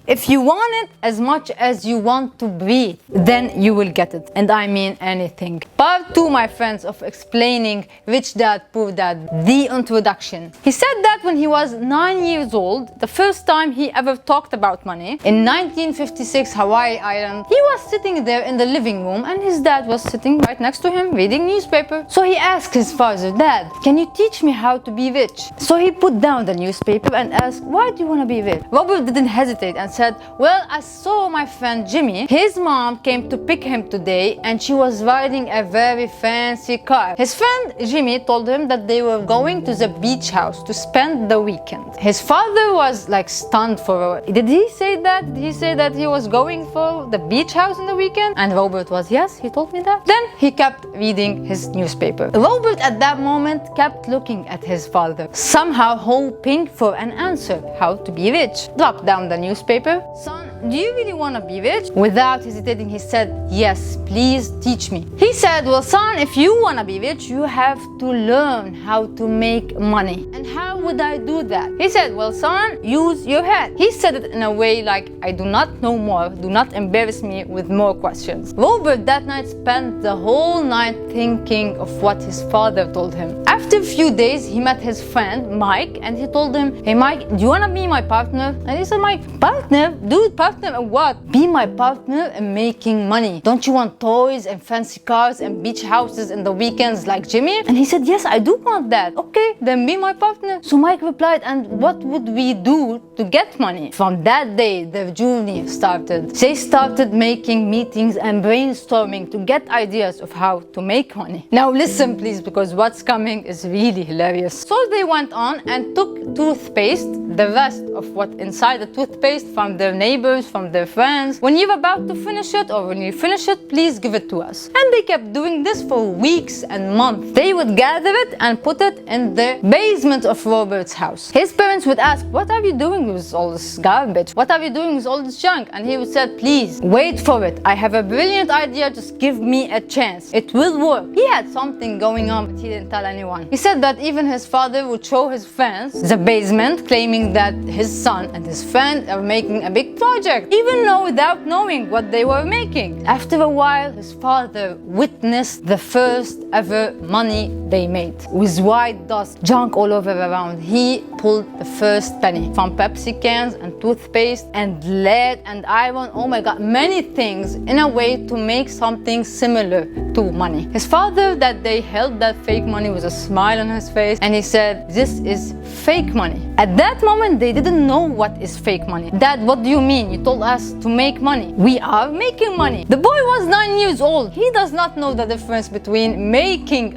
If you want it as much as you want to breathe, then you will get it. And I mean anything. Part 2, my friends, of explaining Rich Dad Poor Dad, the introduction. He said that when he was 9 years old, the first time he ever talked about money, in 1956 Hawaii Island, he was sitting there in the living room and his dad was sitting right next to him reading newspaper. So he asked his father, "Dad, can you teach me how to be rich?" So he put down the newspaper and asked, "Why do you want to be rich?" Robert didn't hesitate and said, "Well, I saw my friend Jimmy. His mom came to pick him today and she was riding a very fancy car." His friend Jimmy told him that they were going to the beach house to spend the weekend. His father was like stunned for a... Did he say that? Did he say that he was going for the beach house in the weekend? And Robert was, "Yes, he told me that." Then he kept reading his newspaper. Robert at that moment kept looking at his father, somehow hoping for an answer, how to be rich. Dropped down the newspaper. "Son, do you really want to be rich?" Without hesitating, he said, "Yes, please teach me." He said, "Well, son, if you want to be rich, you have to learn how to make money." "And how would I do that?" He said, "Well, son, use your head." He said it in a way like, "I do not know more. Do not embarrass me with more questions." Robert that night spent the whole night thinking of what his father told him. After a few days, he met his friend Mike and he told him, "Hey Mike, do you want to be my partner?" And he said, "Mike, partner? Dude, partner in what?" "Be my partner in making money. Don't you want toys and fancy cars and beach houses in the weekends like Jimmy?" And he said, "Yes, I do want that." "Okay, then be my partner." So Mike replied, "And what would we do to get money?" From that day, their journey started. They started making meetings and brainstorming to get ideas of how to make money. Now listen please, because what's coming is really hilarious. So they went on and took toothpaste, the rest of what inside the toothpaste, from their neighbors, from their friends. "When you're about to finish it, or when you finish it, please give it to us." And they kept doing this for weeks and months. They would gather it and put it in the basement of Robert's house. His parents would ask, "What are you doing with all this garbage? What are you doing with all this junk?" And he would say, "Please, wait for it. I have a brilliant idea. Just give me a chance. It will work." He had something going on, but he didn't tell anyone. He said that even his father would show his friends the basement, claiming that his son and his friend are making a big project, even though without knowing what they were making. After a while, his father witnessed the first ever money they made. With white dust, junk all over around, he pulled the first penny from Pepsi cans and toothpaste and lead and iron, oh my god, many things, in a way to make something similar to money. His father that day held that fake money with a smile on his face and he said, "This is fake money." At that moment, they didn't know what is fake money. "Dad, what do you mean? You told us to make money." "We are making money." The boy was 9 years old. He does not know the difference between making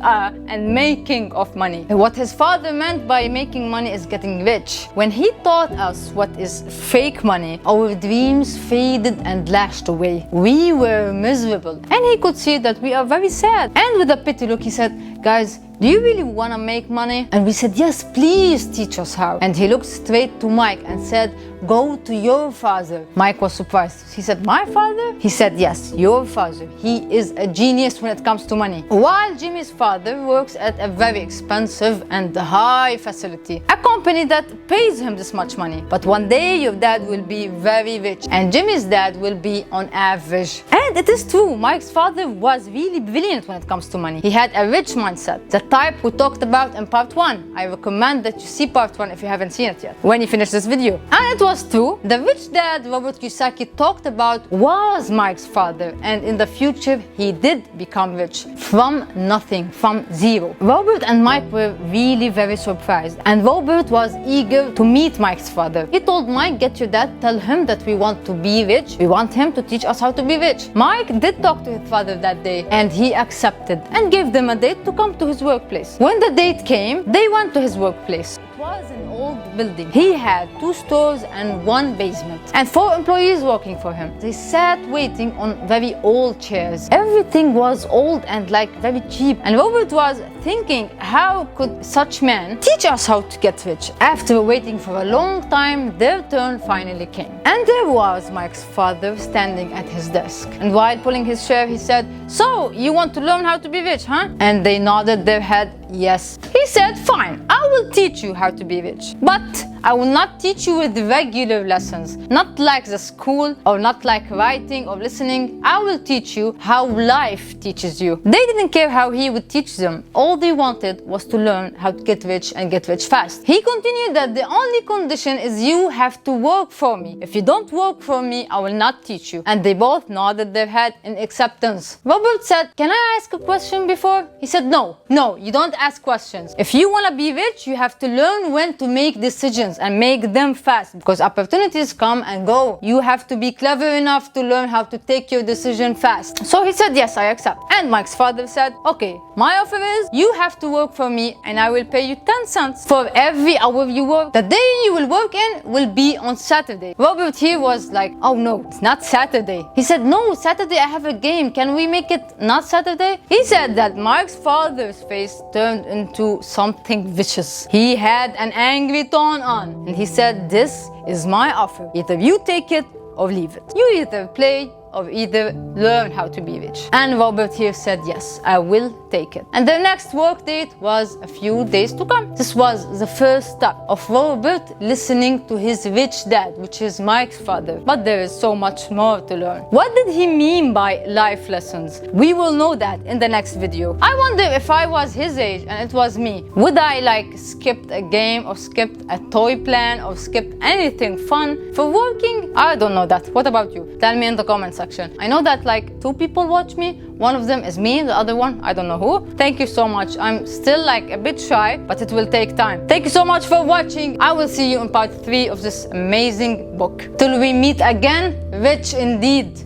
and making of money. What his father meant by making money is getting rich. When he taught us what is fake money, our dreams faded and lashed away. We were miserable. And he could see that we are very sad. And with a pity look, he said, "Guys, do you really want to make money?" And we said, "Yes, please teach us how." And he looked straight to Mike and said, "Go to your father." Mike was surprised. He said, "My father?" He said, "Yes, your father. He is a genius when it comes to money." While Jimmy's father works at a very expensive and high facility, a company that pays him this much money. But one day your dad will be very rich and Jimmy's dad will be on average. And it is true, Mike's father was really brilliant when it comes to money. He had a rich mindset, the type we talked about in part 1. I recommend that you see part 1 if you haven't seen it yet, when you finish this video. And it was true. The rich dad Robert Kiyosaki talked about was Mike's father, and in the future he did become rich from nothing, from zero. Robert and Mike were really very surprised, and Robert was eager to meet Mike's father. He told Mike, "Get your dad, tell him that we want to be rich. We want him to teach us how to be rich." Mike did talk to his father that day, and he accepted and gave them a date to come to his workplace. When the date came, they went to his workplace. It was an old building. He had 2 stores and 1 basement and 4 employees working for him. They sat waiting on very old chairs. Everything was old and like very cheap, and Robert was thinking, how could such men teach us how to get rich? After waiting for a long time, their turn finally came, and there was Mike's father standing at his desk, and while pulling his chair he said, "So you want to learn how to be rich, huh?" And they nodded their head yes. He said, "Fine, I will teach you how to be rich, but I will not teach you with regular lessons, not like the school or not like writing or listening. I will teach you how life teaches you. They didn't care how he would teach them. All they wanted was to learn how to get rich and get rich fast. He continued that the only condition is you have to work for me. If you don't work for me, I will not teach you. And they both nodded their head in acceptance. Robert said, can I ask a question before? He said, no, you don't ask questions. If you want to be rich, you have to learn when to make decisions and make them fast, because opportunities come and go. You have to be clever enough to learn how to take your decision fast. So he said, yes, I accept. And Mike's father said, okay, my offer is you have to work for me and I will pay you 10 cents for every hour you work. The day you will work in will be on Saturday. Robert here was like, oh no, it's not Saturday. He said, no, Saturday I have a game. Can we make it not Saturday? He said that Mike's father's face turned into something vicious. He had an angry tone on and he said, this is my offer. Either you take it or leave it. You either play or either learn how to be rich. And Robert here said, yes, I will take it. And the next work date was a few days to come. This was the first step of Robert listening to his rich dad, which is Mike's father. But there is so much more to learn. What did he mean by life lessons? We will know that in the next video. I wonder if I was his age and it was me, would I skipped a game or skipped a toy plan or skipped anything fun for working? I don't know that. What about you? Tell me in the comments section. I know that 2 people watch me. One of them is me, the other one, I don't know who. Thank you so much. I'm still a bit shy, but it will take time. Thank you so much for watching. I will see you in part 3 of this amazing book. Till we meet again, rich indeed.